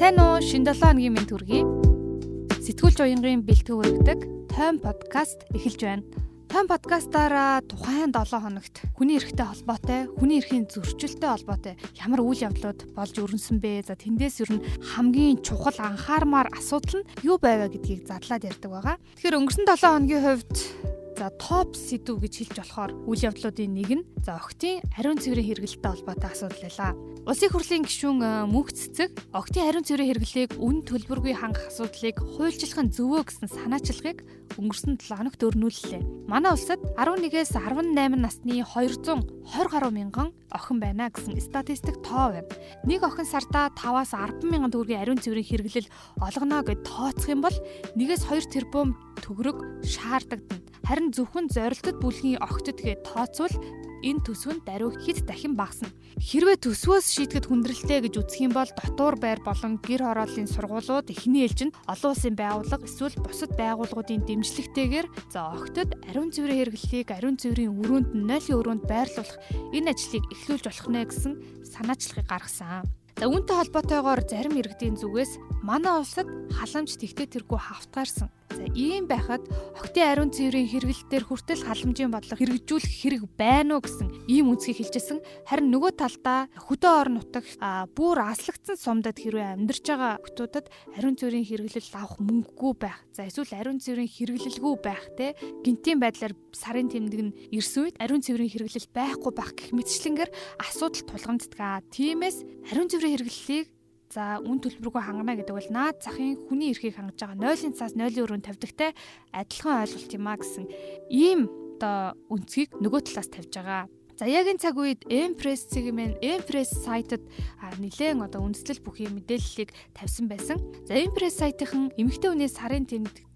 Сайн уу? Шинэ 7 хоногийн мэнд хүргэе. Сэтгүүлч уянгийн бэлтгэн хүргэдэг Тойм подкаст эхэлж байна. Тойм подкастаараа тухайн 7 хоногт хүний эрхтэй холбоотой, хүний эрхийн зөрчилтэй холбоотой ямар үйл явдлууд болж өрнөсөн бэ? За тэндээс ер нь хамгийн чухал анхаармаар асуудал нь юу байваа гэдгийг задлаад ярьдаг байгаа. Тэгэхээр өнгөрсөн 7 хоногийн хувьд топ сэдв гэж хэлж болохоор үйл явдлуудын нэг нь октын ариун цэврийн хэрэгэлтэй холбоотой асуудал байлаа. Улсын хурлын гишүүн Мөнх Цэцэг октын ариун цэврийн хэрэглээг үн төлбөргүй хангах асуудлыг хуульчлах нь зөвөө гэсэн санаачлагыг өнгөрсөн 7 хоногт өрнүүллээ. Манай улсад 11-ээс 18 насны 220 гаруй мянган охин байна гэсэн статистик тоо байна. Нэг охин сардаа 5-аас 10 мянган төгрөгийн ариун цэврийн хэрэглэл олгоно гэж тооцох юм бол 1-2 тэрбум төгрөг шаардагдана. Харин зөвхөн зорилтод бүлгийн огтд гээд тооцвол энэ төсөв нь даруй хэд дахин багасна. Хэрвээ төсвөөс шийдэхэд хүндрэлтэй гэж үзэх юм бол дотуур байр болон гэр хорооллын сургуулиуд эхний ээлжинд олон улсын байгууллага эсвэл бусад байгууллагуудын дэмжлэгтэйгээр огтд ариун цэврийн хэрэглэлийг ариун цэврийн өрөөнд нойлын өрөөнд байрлуулах энэ ажлыг эхлүүлж болох нэ гэсэн санаачлагыг гаргасан. Үүнтэй холбоотойгоор зарим иргэдийн зүгээс манай улсад халамж тэгтээ тэргүй хавтгаарсан. Ийм байхад октын ариун цэврийн хэрэглэлээр хүртэл халамжийн бодлого хэрэгжүүлэх хэрэг байна уу гэсэн ийм үнцгийг хэлжсэн. Харин нөгөө талдаа хөдөө орон нутагт бүр аслагдсан сумдад хэрвээ амьдарч байгаа хүмүүстд ариун цэврийн хэрэглэл авах мөнгөгүй байх. Эсвэл ариун цэврийн хэрэглэлгүй байх те гинтийн байдлаар сарын тэмдэг нь ирсэн үед ариун цэврийн хэрэглэл байхгүй байх гэх мэтчлэнгээр асуудал тулгамддаг. Тиймээс ариун цэврийн хэрэглэлийг үн төлбөргүй хангана гэдэг бол наад захын хүний эрхийг хангаж байгаа нойлын цаас нойлын өрөөнд тавьдагтай адилхан ойлголт юм а гэсэн ийм үнцгийг нөгөө талаас тавьж байгаа. Яг энэ цаг үед Empress сайтад нэлээд үндэслэл бүхий мэдээллийг тавьсан байсан. Empress сайтынхан эмэгтэй хүний сарын тэмдэг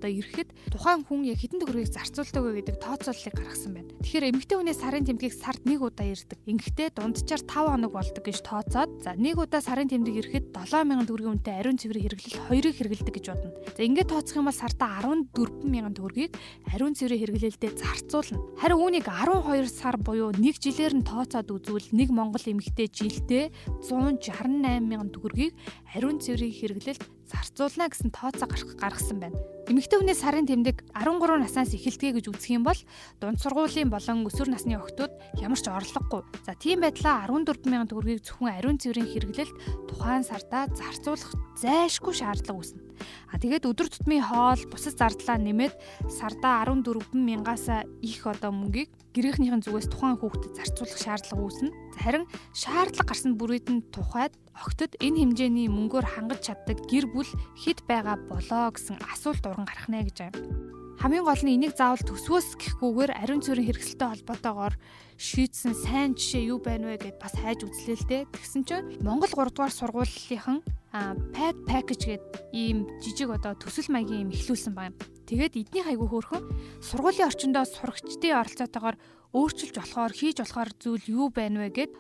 ирэхэд тухайн хүн яг хэдэн төгрөгийг зарцуулдаг вэ гэдэг тооцооллыг гаргасан байна. Тэгэхээр эмэгтэй хүний сарын тэмдгийг сард 1 удаа ирдэг. Ингэхдээ дунджаар 5 хоног болдог гэж тооцоод 1 удаа сарын тэмдэг ирэхэд 7,000 төгрөгийн үнэтэй ариун цэврийн хэрэглэл 2-ыг хэрэглэдэг гэж бодно. Ингээд тооцох юм бол сартаа 14,000 төгрөгийг ариун цэврийн хэрэглэлдээ зарцуулна. Харин үүнийг 12 сар буюу 1 жилээр нь тооцоод үзвэл нэг монгол эмэгтэй жилдээ 168,000 төгрөгийг ариун цэврийн хэрэглэлд зарцуулна гэсэн тооцоо гаргасан байна. Эмэгтэй хүний сарын тэмдэг 13 наснаас эхэлдэг гэж үзэх юм бол дунд сургуулийн болон өсвөр насны охтууд ямар ч орлогогүй. Тийм байдлаа 14,000 төгрөгийг зөвхөн ариун цэврийн хэрэглэлд тухайн сардаа зарцуулах зайлшгүй шаардлага үүснэ. Тэгээд өдөр тутмын хоол, бусад зардлаа нэмээд сардаа 14,000-аас их мөнгийг гэрийнхнийхэн зүгээс тухайн хүүхдэд зарцуулах шаардлага үүснэ. Харин шаардлага гарсан бүрийдэн тухайд огтд энэ хэмжээний мөнгөөр хангаж чаддаг гэр бүл хэд байгаа болоо гэсэн асуулт уран гарах нэ гэж байна. Хамгийн гол нь энийг заавал төсвөөс гэхгүйгээр ариун цэврийн хэрэгсэлтэй холбоотойгоор шийдсэн сайн жишээ юу байна вэ гэд бас хайж үзлээ л дээ. Тэгсэн чинь Монгол 3 дугаар сургуулийн Pad Package гэдэг ийм жижиг төсөл маягийн юм эхлүүлсэн байна. Тэгээд эднийх айгүй хөөрхөн сургуулийн орчиндөө сурагчдын оролцоотойгоор өөрчилж болохоор хийж болохоор зүйл юу байна вэ гэд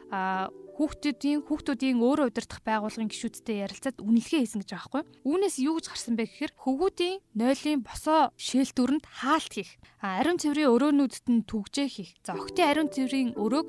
хүүхдүүдийн өөрөө удирдах байгууллагын гишүүдтэй ярилцаад үнэлгээ хийсэн гэж байгаа байхгүй. Үүнээс юу гэж гарсан бэ гэхээр хөвгүүдийн нойлын босоо шээлтүрэнд хаалт хийх, ариун цэврийн өрөөнүүдэд нь түгжээ хийх, октын ариун цэврийн өрөөг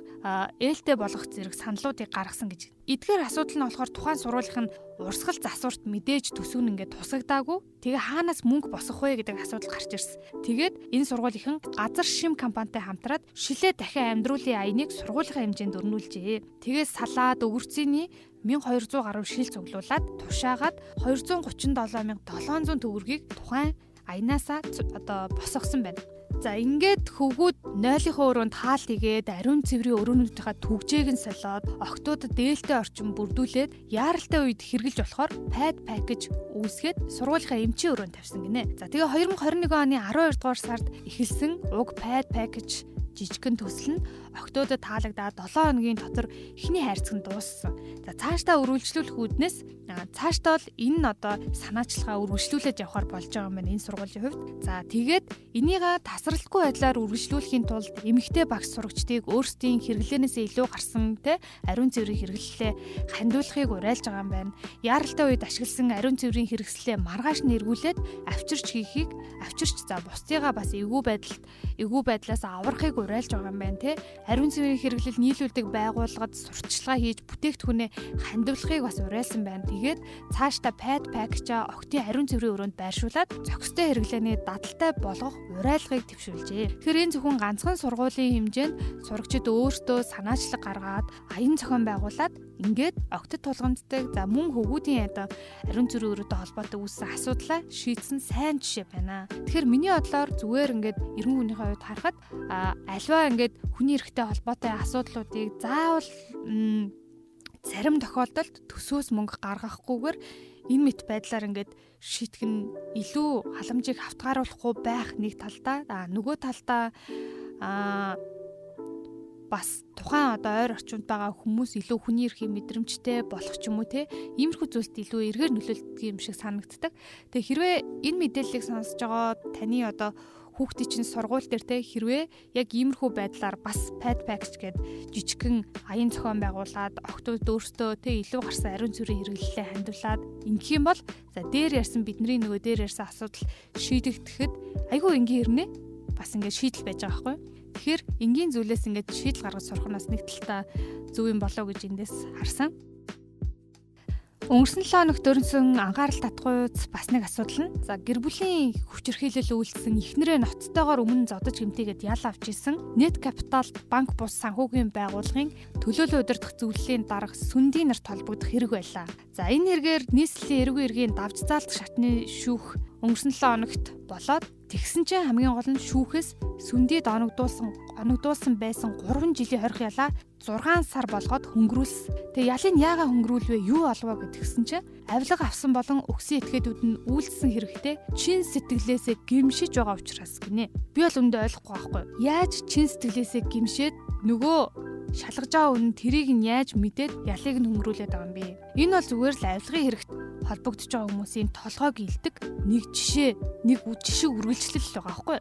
ээлтэй болгох зэрэг саналуудыг гаргасан гэж. Эдгээр асуудал нь болохоор тухайн сургуулийн урсгал засварт мэдээж төсөв нь ингээд тусагдаагүй. Тэгээ хаанаас мөнгө босгох вэ гэдэг асуудал гарч ирсэн. Тэгээд энэ сургуулийн газар шим компанитай хамтраад шилээ дахин амьдруулын аяныг сургуулийн хэмжээнд өрнүүлжээ. Тэгээд салаад өвөрцөний 1200 гаруй шил цуглуулад тушаагаад 237,700 төгрөгийг тухайн аянаасаа босгосон байна. Ингээд хөвгүүд нойлынхоо өрөөнд хаалт игээд ариун цэврийн өрөөнүүдийнхаа түгжээг нь солиод охтуудад дээлтэй орчин бүрдүүлээд яаралтай үед хэрглэж болохоор Pad Package үүсгээд сургуулийнхаа эмчийн өрөөнд тавьсан гинэ. Тэгээ 2021 оны 12 дугаар сард эхэлсэн уг Pad Package жижигхэн төсөл нь охтуудад таалагдаад 7 хоногийн дотор эхний хайрцаг нь дууссан. Цаашдаа үргэлжлүүлэх үүднээс цаашдаа бол энэ санаачлагаа үргэлжлүүлээд явахаар болж байгаа юм байна энэ сургуулийн хувьд. Тэгээд энийг тасралтгүй байдлаар үргэлжлүүлэхийн тулд эмэгтэй багш сурагчдыг өөрсдийн хэрэглэнээсээ илүү гарсан ариун цэврийн хэрэглэлээ хандуулахыг уриалж байгаа юм байна. Яаралтай үед ашигласан ариун цэврийн хэрэгслээ маргааш нь эргүүлээд авчирч бусдыгаа бас эвгүй байдлаас аврахыг уриалж байгаа юм байна те. Ариун цэврийн хэрэглэл нийлүүлдэг байгууллагад сурталчилгаа хийж бүтээгдэхүүнээ хандивлахыг бас уриалсан байна. Тэгээд цаашдаа pad package-а октын ариун цэврийн өрөөнд байршуулад зохистой хэрэглээний дадалтай болгох уриалгыг төвшүүлжээ. Тэгэхээр энэ зөвхөн ганцхан сургуулийн хэмжээнд сурагчид өөрсдөө санаачлаг гаргаад аян зохион байгуулад ингээд октод тулгамддаг мөн хөвгүүдийн ариун цэврийн өрөөтэй холбоотой үүссэн асуудлаа шийдсэн сайн жишээ байна. Тэгэхээр миний бодлоор зүгээр ингээд эргэн хүнийхээ хувьд харахад альва ингээд хүний эрхтэй холбоотой асуудлуудыг заавал зарим тохиолдолд төсөөс мөнгө гаргахгүйгээр энэ мэт байдлаар ингээд шийдэх нь илүү халамжийг хавтгааруулахгүй байх нэг талдаа нөгөө талдаа бас тухайн ойр орчимд байгаа хүмүүс илүү хүний эрхийн мэдрэмжтэй болох ч юм уу те иймэрхүү зүйлд илүү эргээр нөлөөлдөг юм шиг санагддаг. Тэгээ хэрвээ энэ мэдээллийг сонсож байгаа таны хүүхдийн чинь сургууль дээр те хэрвээ яг иймэрхүү байдлаар бас pad package гээд жижигхэн аян зохион байгуулад октод өөртөө те илүү гарсан ариун цэврийн хэрэглэлээ хандуулад ингэх юм бол дээр ярьсан бидний нөгөө дээр ярьсан асуудал шийдэгдэхэд айгүй энгийн хэрнээ бас ингээд шийдэл байж байгаа байхгүй. Тэгэхээр энгийн зүйлээс ингээд шийдэл гаргаж сурах нь бас нэг талтай зөв юм болоо гэж эндээс харсан. Өнгөрсөн 7 хоногт өрнсөн анхаарал татгуйц бас нэг асуудал нь. Гэр бүлийн хүчирхийлэл үйлдсэн эхнэрээ ноцтойгоор өмнө зодож гэмтээгээд ял авч исэн Net Capital банк бус санхүүгийн байгууллагын төлөөлөл удирдах зөвлөлийн дарга Сүндийн нарт холбогдох хэрэг байлаа. Энэ хэрэгээр нийслэлийн эрүүг эргийн давж заалдах шатны шүүх өнгөрсөн 7 хоногт болоод тэгсэн чинь хамгийн гол нь шүүхээс Сүндид оногдуулсан байсан 3 жилийн хорих ялаа 6 сар болгоод хөнгөрүүлсэн. Тэгээ ялыг яагаад хөнгөрүүлвэ? Юу олвоо гэдгсэн чинь авилга авсан болон өгсөн этгээдүүд нь үйлдэлсэн хэрэгтэй чин сэтгэлээсээ гимшиж байгаа учраас гинэ. Би бол өндөө ойлгохгүй байхгүй. Яаж чин сэтгэлээсээ гимшээд нөгөө шалгаж байгаа үнэн тэрийг нь яаж мэдээд ялыг нь хөнгөрүүлээд байгаа юм бэ? Энэ бол зүгээр л авилгын хэрэгт холбогдож байгаа хүмүүсийн толгойг илдэг нэг жишээ, нэг жишээ үргэлжлэл л байгаа байхгүй.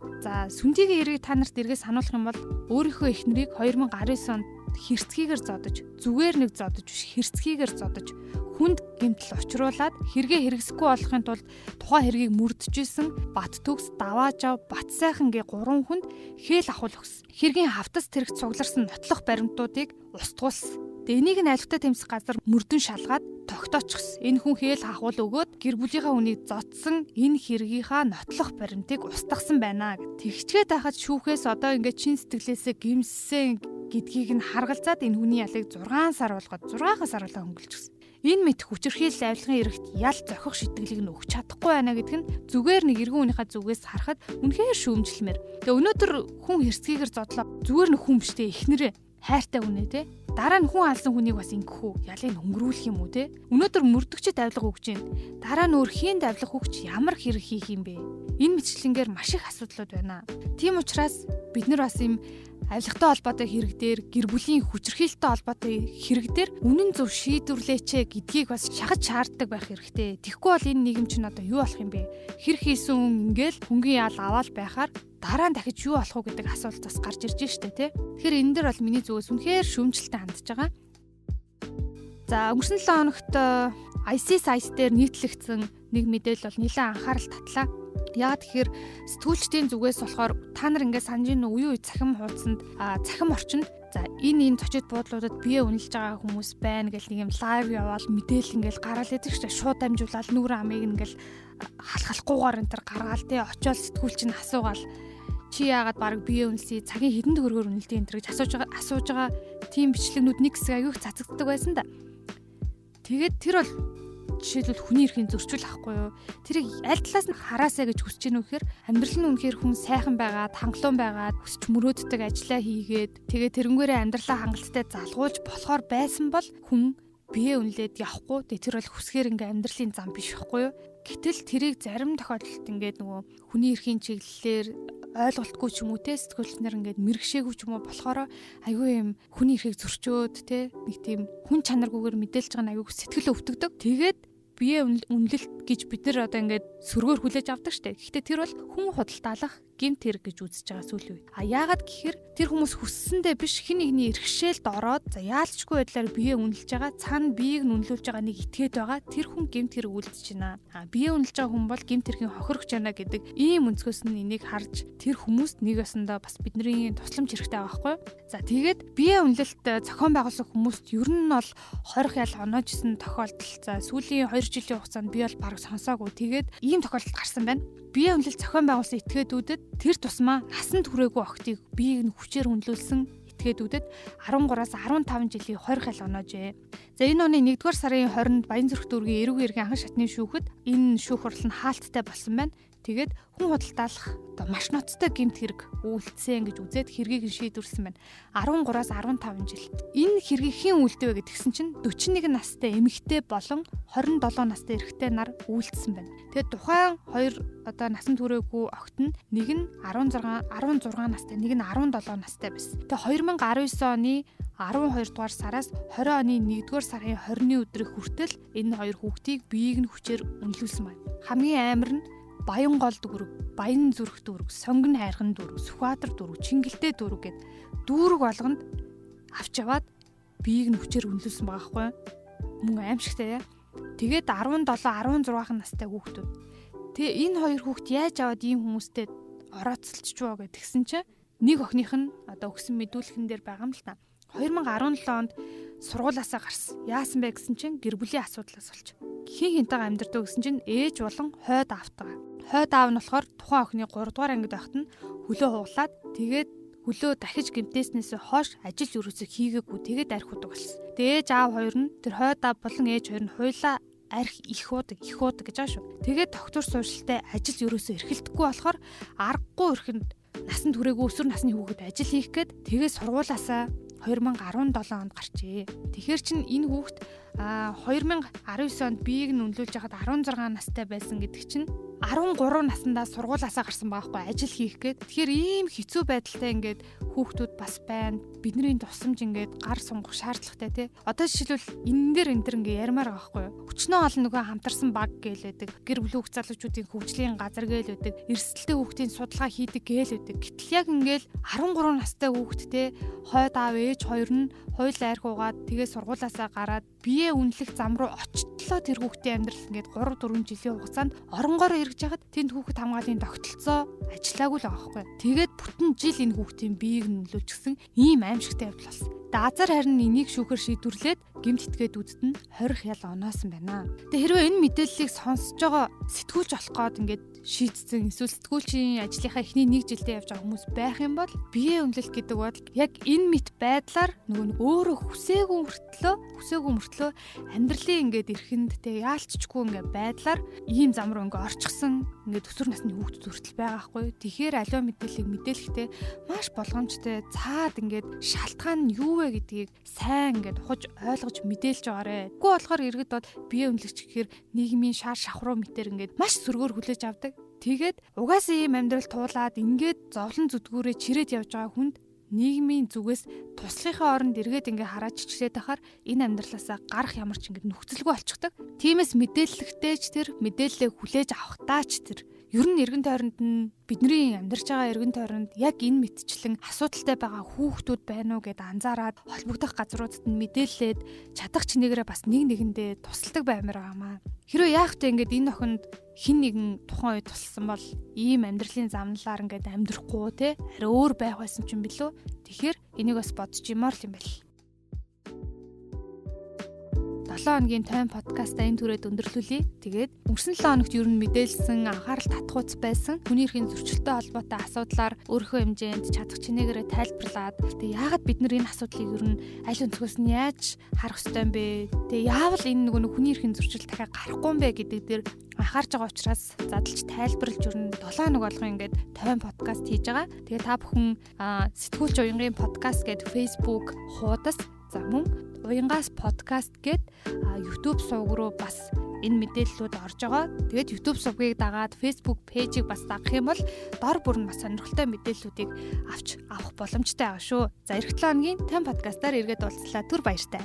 Сүндигийн хэргийг та нарт эргээ сануулах юм бол өөрийнхөө эхнэрийг 2019 онд хэрцгийгээр зодож, зүгээр нэг зодож биш хэрцгийгээр зодож хүнд гэмтэл учруулад хэрэгээ хэрэгсэхгүй болохын тулд тухайн хэргийг мөрдөжсэн бат төгс давааж ав бат сайхангийн 3 хүнд хээл ахуул өгсөн. Хэргийн хавтас тэрэгт цугларсан нотлох баримтуудыг устгуулсан. Энийг нь альвтай тэмцэх газар мөрдөн шалгаад тогтоочихсон. Энэ хүн хээл ахуул өгөөд гэр бүлийнхаа хүнийг зодсон энэ хэргийнхаа нотлох баримтыг устгасан байна гэд. Тэгчгээд байхад шүүхээс ингээд чин сэтгэлээсээ гимссэн гэдгийг нь харгалзаад энэ хүний ялыг 6 сар болгоод 6 сар болоо хөнгөлчихсөн. Энэ мэт хүчирхийлэл авилгын эрхт ял зохих шийтгэлийг нь өгч чадахгүй байна гэдэг нь зүгээр нэг эргэн хүнийхээ зүгээс харахад үнэхээр шүүмжлэмээр. Тэгээ өнөөдөр хүн хэрцгийгээр зодлоо зүгээр нэг хүн биштэй эхнэрээ хайртай үнэ те. Дараа нь хүн алсан хүнийг бас ингэх үү? Ялыг хөнгөрүүлэх юм уу те? Өнөөдөр мөрдөгчд авилга өгч जैन. Дараа нь өөр хинд авилга өгч ямар хэрэг хийх юм бэ? Энэ мэтлэнгээр маш их асуудлууд байна. Тийм учраас бид нар бас юм авилгатай холбоотой хэрэг дээр гэр бүлийн хүчирхийлэлтэй холбоотой хэрэг дээр үнэн зөв шийдвэрлээч гэдгийг бас шахаж шаарддаг байх хэрэгтэй. Тэгэхгүй бол энэ нийгэм чинь юу болох юм бэ? Хэрэг хийсэн хүн ингээл хөнгөн ял аваад байхаар дараа нь дахиж юу болох вэ гэдэг асуулт бас гарч ирж штэ тий. Тэгэхээр энэ дээр бол миний зүгээс үнэхээр шүүмжлэлтэй хандж байгаа. Өнгөрсөн 7 хоногт ICIS дээр нийтлэгдсэн нэг мэдээлэл бол нэлээд анхаарал татлаа. Яг тэгэхээр сэтгүүлчдийн зүгээс болохоор та нар ингээд санаж ийн үе цахим хуудсанд цахим орчинд энэ зочид буудлуудад бие үнэлж байгаа хүмүүс байна гэл нэг юм лайв яваал мэдээлэл ингээд гараал идэг ч шууд дамжуулаад нүур амыг ингээд халахгүйгээр энэ төр гаргаал тий очиод сэтгүүлч нь асуугаал чи яагаад баг бие үнэлсий цагийн хэдэн төгрөгөөр үнэлдэг энэ төрөж асууж байгаа тийм бичлэгнүүд нэг хэсэг аяух цацагддаг байсан да. Тэгээд тэр бол жишээлбэл хүний эрхийн зөрчил ахгүй юу? Тэрийг аль талаас нь хараасаа гэж хүсэж гэнэ үхээр амьдрал нь үнэхээр хүн сайхан байгаад, хангалуун байгаад, хүсч мөрөөддөг ажиллаа хийгээд, тэгээ тэрнгээрээ амьдралаа хангалттай залгуулж болохоор байсан бол хүн бие үнэлээд явахгүй. Тэр бол хүсгээр ингээ амьдралын зам биш байхгүй юу? Гэтэл тэрийг зарим тохиолдолд ингээд нөгөө хүний эрхийн чиглэлээр ойлголтгүй ч юм уу те сэтгүүлчнэр ингээд мэрэгшээгүй ч юм уу болохоор айгүй юм хүний эрхийг зөрчөөд те нэг тийм хүн чанаргүйгээр мэдээлж байгаа нь айгүй сэтгэл өвтгдөг. Тэгээд бие үнэлэлт гэж бид нар одоо ингээд сөргөөр хүлээж авдаг штэ. Гэхдээ тэр бол хүн худалдаалах гэмт хэрэг гэж үзэж байгаа сүүлийн үед. Яагаад гэхээр тэр хүмүүс хүссэндээ биш хин нэгний иргэшээлд ороод за яалчгүй байдлаар бие үнэлж байгаа, цаана биеийг үнэлүүлж байгаа нэг этгээд байгаа. Тэр хүн гэмт хэрэг үлдэж байна. Бие үнэлж байгаа хүн бол гэмт хэргийн хохирогч байна гэдэг ийм өнцгөөс нь энийг харж тэр хүмүүст нэг ясандаа бас бидний тусламж хэрэгтэй байгаа байхгүй. За тэгээд бие үнэлэлт зохион байгуулах хүмүүст ер нь бол хорих ял оноожсэн тохиолдол. За сүүлийн 2 жилийн хугацаанд би бол бараг сонсоогүй. Тэгээд ийм тохиолдол гарсан байна. Бие үнэлэлт зохион байгуулсан этгээдүүдэд тэр тусмаа насанд хүрээгүй охтыг биеийг нь хүчээр үнэлүүлсэн этгээдүүдэд 13-аас 15 жилийн хорих ял оноожээ. За энэ оны 1-р сарын 20-нд Баянзүрх дүүргийн эрүүг иргэн анхан шатны шүүхэд энэ шүүх хурал нь хаалттай болсон байна. Тэгээд хүн худалдаалах одоо маш ноцтой гэмт хэрэг үйлдсэн гэж үзээд хэргийг шийдвэрлсэн байна. 13-аас 15 жил. Энэ хэргийг хэн үйлдэвэ гэдгсэн чинь 41 настай эмэгтэй болон 27 настай эрэгтэй нар үйлдсэн байна. Тэгээд тухайн хоёр одоо насанд хүрээгүй охид нь нэг нь 16 настай, нэг нь 17 настай байсан. Тэгээд 2019 оны 12 дугаар сараас 20 оны 1-р сарын 20-ны өдрийг хүртэл энэ хоёр хүүхдийг биеийг нь хүчээр үнэлүүлсэн байна. Хамгийн амар нь Баянгол дүүрэг, Баянзүрх дүүрэг, Сонгон хайрхан дүүрэг, Сүхбаатар дүүрэг, Чингэлтэй дүүрэг гэд дүүрэг болгонд авч яваад биеийг нь хүчээр үнэлүүлсэн байгаа хгүй. Мөн аимшигтай яа. Тэгээд 17, 16 настай хүүхдүүд. Тэгээ энэ хоёр хүүхд яаж аваад ийм хүмүүстэй орооцолчихвоо гэдгсэн чинь нэг охиных нь одоо өгсөн мэдүүлгэн дээр байгаа юм л та. 2017 онд сургуулаасаа гарсан. Яасан бэ гэсэн чинь гэр бүлийн асуудлаас болж. Хин хинтэйгээ амьдардаг гэсэн чинь ээж болон хойд аавтайгаа. Хойд аав нь болохоор тухайн охины 3 дугаар ангид байхад нь хөлөө хуглаад тэгээд хөлөө дахиж гэмтээснээс хойш ажил ерөөсөө хийгээгүй тэгээд арх удаг болсон. Тэгээд ээж аав хоёр нь тэр хойд аав болон ээж хоёр нь хуйлаа арх их удаг гэж байгаа шүү. Тэгээд доктор сууршилтай ажил ерөөсөө эрхэлдэхгүй болохоор аргагүй өрхөнд насанд хүрээгүй өсвөр насны хүүхэд ажил хийх гээд тэгээд сургуулаасаа 2017 онд гарчээ. Тэгэхээр чин энэ хүүхэд 2019 онд биеийг нь үнэлүүлж байхад 16 настай байсан гэдэг чинь 13 наснда сургуулаасаа гарсан байхгүй ажил хийх гээд. Тэгэхээр ийм хэцүү байдалтай ингээд хүүхдүүд бас байна. Бидний тусламж ингээд гар сунгах шаардлагатай тий. Одоо жишээлбэл энэ дээр ингээд ярмаар байгаа байхгүй юу? Өчнөө олон нөгөө хамтарсан баг гээл байдаг. Гэр бүл хүүхд залуучуудын хөгжлийн газар гээл байдаг. Эрсдэлтэй хүүхдийн судалгаа хийдэг гээл байдаг. Гэтэл яг ингээд 13 настай хүүхд тий хойд аав ээж хоёр нь хууль арх угаад тэгээ сургуулаасаа гараад бие үнэлэх зам руу очтлоо тэр хүүхдийн амьдрал ингээд 3-4 жилийн хугацаанд оронгоор эргэж яхад тэнд хүүхэд хамгааллын тогтолцоо ажиллаагүй л байгаа байхгүй. Тэгээд бүтэн жил энэ хүүхдийн биеийг нөлөөлчихсөн ийм аимшигтай явдал болсон. Азар харин энийг шүүхээр шийдвэрлээд гэмт этгээдүүдэд нь хорих ял оноосон байна. Тэгээ хэрвээ энэ мэдээллийг сонсож байгаа сэтгүүлч болох гээд ингээд шийдсэн эсвэл сэтгүүлчийн ажлынхаа эхний 1 жилдээ явж байгаа хүмүүс байх юм бол бие үнэлэлт гэдэг бол яг энэ мэт байдлаар нөгөө өөрөө хүсээгүй мөртлөө амьдралын ингээд эрхэнд те яалцчгүй ингээд байдлаар ийм зам руу ингээд орчихсон ингээд өсвөр насны хүүхдүүд хүртэл байгаа хгүй. Тэгэхээр аливаа мэдээллийг мэдээлэхдээ маш болгоомжтой цаад ингээд шалтгаан нь юу вэ гэдгийг сайн ингээд ухаж ойлгож мэдээлж байгаарэ. Үгүй болохоор иргэд бол бие үнэлэгч гэхээр нийгмийн шаар шавхруу мэтэр ингээд маш сөргөөр хүлээж авдаг. Тэгээд угаасаа ийм амьдрал туулаад ингээд зовлон зүдгүүрээ чирээд явж байгаа хүнд нийгмийн зүгээс туслахын оронд эргээд ингээ хараад чичрээд байхаар энэ амьдралаасаа гарах ямар ч ингээ нөхцөлгүй болчихдог. Тиймээс мэдээлэлтэйч тэр мэдээлэлээ хүлээж авахтаач тэр ер нь эргэн тойронд нь бидний амьдарч байгаа эргэн тойронд яг энэ мэдчлэн асуудалтай байгаа хүүхдүүд байна уу гэд анзаараад холбогдох газруудад нь мэдээлээд чадах чинээрээ бас нэгэндээ тусалдаг баймаар байгаамаа. Хэрвээ яах вэ ингээд энэ охинд хин нэгэн тухайн үед тусалсан бол ийм амьдралын замналаар ингээд амьдрахгүй те арай өөр байх байсан ч юм билүү. Тэгэхээр энийг бас бодож юмар л юм байл. 7 хоногийн тайм подкаста энэ түрээд өндөрлүүлье. Тэгээд өнгөрсөн 7 хоногт ер нь мэдээлсэн анхаарал татгууц байсан хүний эрхийн зөрчилтэй холбоотой асуудлаар өөрийнхөө хэмжээнд чадах чинээгээр тайлбарлаад тэгээд яагаад бид нар энэ асуудлыг ер нь аль өнцгөөс нь яаж харах ёстой юм бэ? Тэгээд яавал энэ нөгөө хүний эрхийн зөрчил дахиад гарахгүй юм бэ гэдэг дээр анхаарч байгаа учраас задлж тайлбарлаж өрнө 7 хоног болгоо ингээд тайм подкаст хийж байгаа. Тэгээд та бүхэн сэтгүүлч уянгийн подкаст гэдэг Facebook хуудас за мөн уянгаас подкаст гэд YouTube сувг руу бас энэ мэдээллүүд орж байгаа. Тэгээд YouTube сувгийг дагаад Facebook пэйжийг бас дагах юм бол дор бүр нь бас сонирхолтой мэдээллүүдийг авах боломжтой байгаа шүү. За эх 7 хоногийн тайм подкастаар эргээд уулзлаа. Түр баяртай.